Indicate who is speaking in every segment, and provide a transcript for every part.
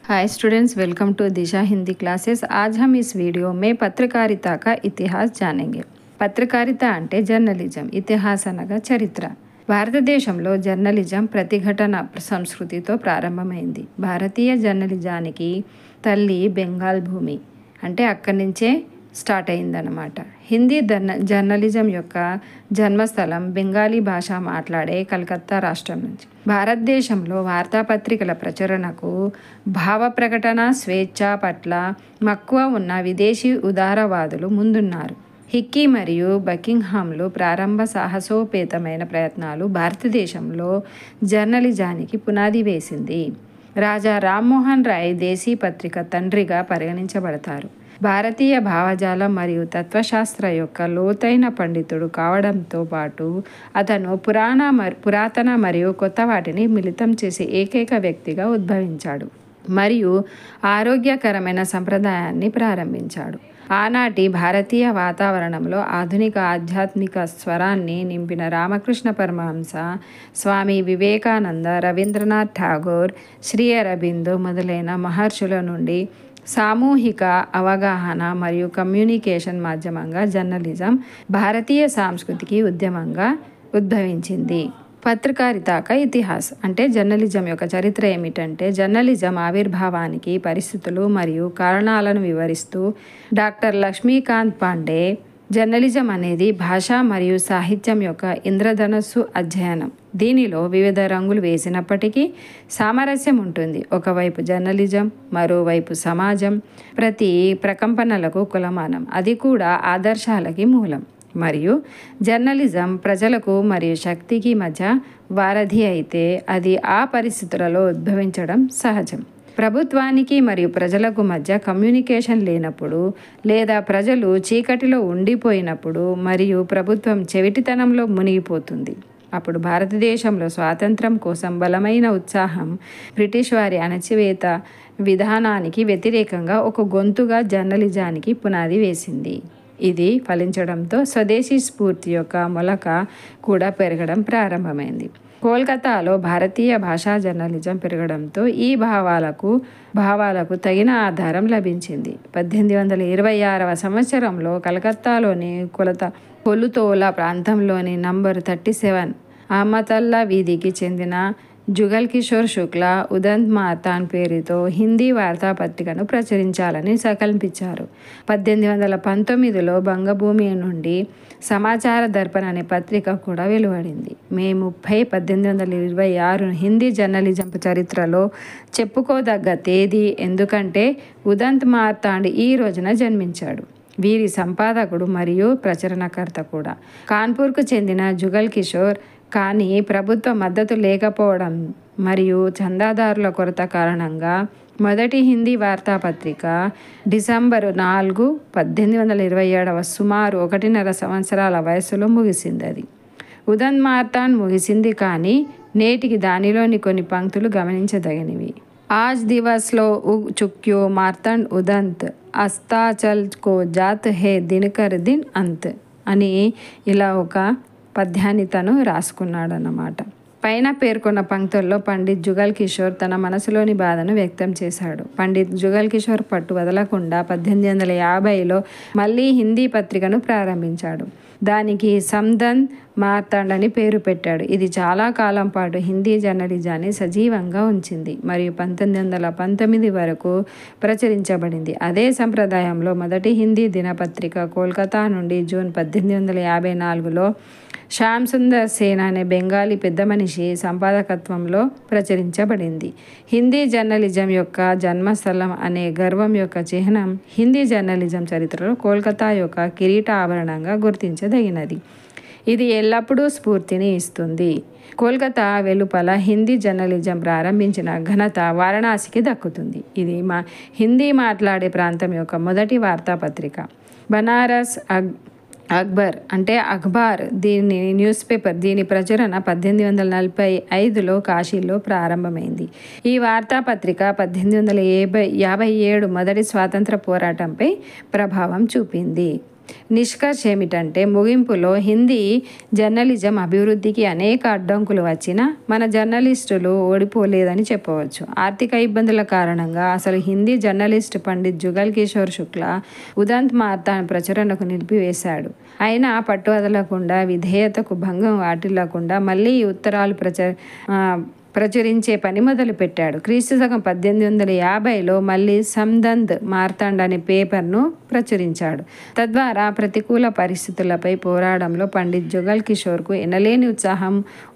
Speaker 1: Hi students, welcome to Disha Hindi classes. आज हम इस वीडियो में पत्रकारिता का इतिहास जानेंगे। పత్రికారిత అంటే జర్నలిజం, ఇతిహాస అనగా చరిత్ర. భారతదేశంలో జర్నలిజం ప్రతిఘటన సంస్కృతితో ప్రారంభమైంది. భారతీయ జర్నలిజానికి తల్లి బెంగాల్ భూమి, అంటే అక్కడి నుంచే స్టార్ట్ అయిందన్నమాట. హిందీ జర్నలిజం యొక్క జన్మస్థలం బెంగాలీ భాష మాట్లాడే కలకత్తా రాష్ట్రం నుంచి. భారతదేశంలో వార్తాపత్రికల ప్రచురణకు, భావ ప్రకటన స్వేచ్ఛ పట్ల మక్కువ ఉన్న విదేశీ ఉదారవాదులు ముందున్నారు. హిక్కీ మరియు బకింగ్హామ్లు ప్రారంభ సాహసోపేతమైన ప్రయత్నాలు భారతదేశంలో జర్నలిజానికి పునాది వేసింది. రాజా రామ్మోహన్ రాయ్ దేశీ పత్రిక తండ్రిగా పరిగణించబడతారు. భారతీయ భావజాలం మరియు తత్వశాస్త్ర యొక్క లోతైన పండితుడు కావడంతో పాటు అతను పురాతన మరియు కొత్త వాటిని మిళితం చేసే ఏకైక వ్యక్తిగా ఉద్భవించాడు మరియు ఆరోగ్యకరమైన సంప్రదాయాన్ని ప్రారంభించాడు. ఆనాటి భారతీయ వాతావరణంలో ఆధునిక ఆధ్యాత్మిక స్వరాన్ని నింపిన రామకృష్ణ పరమహంస, స్వామి వివేకానంద, రవీంద్రనాథ్ ఠాగూర్, శ్రీ అరబిందో మొదలైన మహర్షుల నుండి సామూహిక అవగాహన మరియు కమ్యూనికేషన్ మాధ్యమంగా జర్నలిజం భారతీయ సాంస్కృతికి ఉద్యమంగా ఉద్భవించింది. పత్రికారిత కా ఇతిహాస్ అంటే జర్నలిజం యొక్క చరిత్ర ఏమిటంటే, జర్నలిజం ఆవిర్భావానికి పరిస్థితులు మరియు కారణాలను వివరిస్తూ డాక్టర్ లక్ష్మీకాంత్ పాండే, జర్నలిజం అనేది భాష మరియు సాహిత్యం యొక్క ఇంద్రధనస్సు అధ్యయనం. దీనిలో వివిధ రంగులు వేసినప్పటికీ సామరస్యం ఉంటుంది. ఒకవైపు జర్నలిజం, మరోవైపు సమాజం. ప్రతి ప్రకంపనలకు కులమానం, అది కూడా ఆదర్శాలకి మూలం. మరియు జర్నలిజం ప్రజలకు మరియు శక్తికి మధ్య వారధి అయితే అది ఆ పరిస్థితులలో ఉద్భవించడం సహజం. ప్రభుత్వానికి మరియు ప్రజలకు మధ్య కమ్యూనికేషన్ లేనప్పుడు, లేదా ప్రజలు చీకటిలో ఉండిపోయినప్పుడు మరియు ప్రభుత్వం చెవిటితనంలో మునిగిపోతుంది, అప్పుడు భారతదేశంలో స్వాతంత్రం కోసం బలమైన ఉత్సాహం బ్రిటిష్ వారి అణచివేత విధానానికి వ్యతిరేకంగా ఒక గొంతుగా జర్నలిజానికి పునాది వేసింది. ఇది ఫలించడంతో స్వదేశీ స్ఫూర్తి యొక్క మొలక కూడా పెరగడం ప్రారంభమైంది. కోల్కతాలో భారతీయ భాషా జర్నలిజం పెరగడంతో ఈ భావాలకు తగిన ఆధారం లభించింది. 1826వ సంవత్సరంలో కలకత్తాలోని కొలుతోలా ప్రాంతంలోని నంబర్ 37 అహ్మతల్లా వీధికి చెందిన జుగల్ కిషోర్ శుక్లా ఉదంత్ మార్తాండ్ పేరుతో హిందీ వార్తాపత్రికను ప్రచురించాలని సంకల్పించారు. 1819లో బంగభూమి నుండి సమాచార దర్పణ్ అనే పత్రిక కూడా వెలువడింది. మే 30, 1826 హిందీ జర్నలిజం చరిత్రలో చెప్పుకోదగ్గ తేదీ, ఎందుకంటే ఉదంత్ మార్తాండ్ ఈ రోజున జన్మించాడు. వీరి సంపాదకుడు మరియు ప్రచురణకర్త కూడా కాన్పూర్కు చెందిన జుగల్ కిషోర్. కానీ ప్రభుత్వ మద్దతు లేకపోవడం మరియు చందాదారుల కొరత కారణంగా మొదటి హిందీ వార్తాపత్రిక డిసెంబరు 4, 1827 సుమారు 1.5 సంవత్సరాల వయసులో ముగిసింది. అది ఉదంత్ మార్తాండ్ ముగిసింది, కానీ నేటికి దానిలోని కొన్ని పంక్తులు గమనించదగినవి. आज दिवस लो उग चुक्यो మార్తాండ్ ఉదంత్ అస్తాచల్ కో జాత్ హే దినకర్ దిన్ అంత్ అని ఇలా ఒక పద్యాన్ని తను రాసుకున్నాడన్నమాట. పైన పేర్కొన్న పంక్తుల్లో పండిత్ జుగల్ కిషోర్ తన మనసులోని బాధను వ్యక్తం చేశాడు. పండిత్ జుగల్ కిషోర్ పట్టు వదలకుండా 1850లో మళ్ళీ హిందీ పత్రికను ప్రారంభించాడు. దానికి సందన్ మార్తాండ్ అని పేరు పెట్టాడు. ఇది చాలా కాలం పాటు హిందీ జర్నలిజాన్ని సజీవంగా ఉంచింది మరియు 1919 వరకు ప్రచురించబడింది. అదే సంప్రదాయంలో మొదటి హిందీ దినపత్రిక కోల్కతా నుండి జూన్ 1854లో శ్యామ్ సుందర్ సేన్ అనే బెంగాలీ పెద్ద మనిషి సంపాదకత్వంలో ప్రచురించబడింది. హిందీ జర్నలిజం యొక్క జన్మస్థలం అనే గర్వం యొక్క చిహ్నం హిందీ జర్నలిజం చరిత్రలో కోల్కతా యొక్క కిరీట ఆభరణంగా గుర్తించదగినది. ఇది ఎల్లప్పుడూ స్ఫూర్తిని ఇస్తుంది. కోల్కతా వెలుపల హిందీ జర్నలిజం ప్రారంభించిన ఘనత వారణాసికి దక్కుతుంది. ఇది హిందీ మాట్లాడే ప్రాంతం యొక్క మొదటి వార్తాపత్రిక. బనారస్ అక్బర్ అంటే అఖ్బార్ దీని న్యూస్ పేపర్, దీని ప్రచురణ 1845లో కాశీలో ప్రారంభమైంది. ఈ వార్తాపత్రిక 1857 మొదటి స్వాతంత్ర పోరాటంపై ప్రభావం చూపింది. నిష్కర్ష ఏమిటంటే ముగింపులో హిందీ జర్నలిజం అభివృద్ధికి అనేక అడ్డంకులు వచ్చినా మన జర్నలిస్టులు ఓడిపోలేదని చెప్పవచ్చు. ఆర్థిక ఇబ్బందుల కారణంగా అసలు హిందీ జర్నలిస్ట్ పండిత్ జుగల్ కిషోర్ శుక్లా ఉదంత్ వార్తా ప్రచురణకు నిలిపివేశాడు. అయినా పట్టు వదలకుండా, విధేయతకు భంగం వాటిల్లకుండా మళ్ళీ ఈ ఉత్తరాలు ప్రచురించే పని మొదలుపెట్టాడు. క్రీస్తుశకం 1850లో మళ్ళీ సందంద్ మార్తాండ్ అనే పేపర్ను ప్రచురించాడు. తద్వారా ప్రతికూల పరిస్థితులపై పోరాడంలో పండిత్ జుగల్ కిషోర్కు ఎనలేని ఉత్సాహం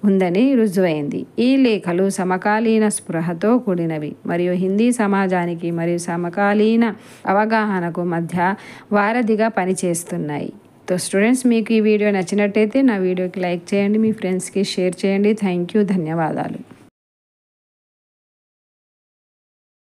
Speaker 1: ఉందని రుజువైంది. ఈ లేఖలు సమకాలీన స్పృహతో కూడినవి మరియు హిందీ సమాజానికి మరియు సమకాలీన అవగాహనకు మధ్య వారధిగా పనిచేస్తున్నాయి. సో స్టూడెంట్స్, మీకు ఈ వీడియో నచ్చినట్టయితే నా వీడియోకి లైక్ చేయండి, మీ ఫ్రెండ్స్కి షేర్ చేయండి. థ్యాంక్ యూ, ధన్యవాదాలు.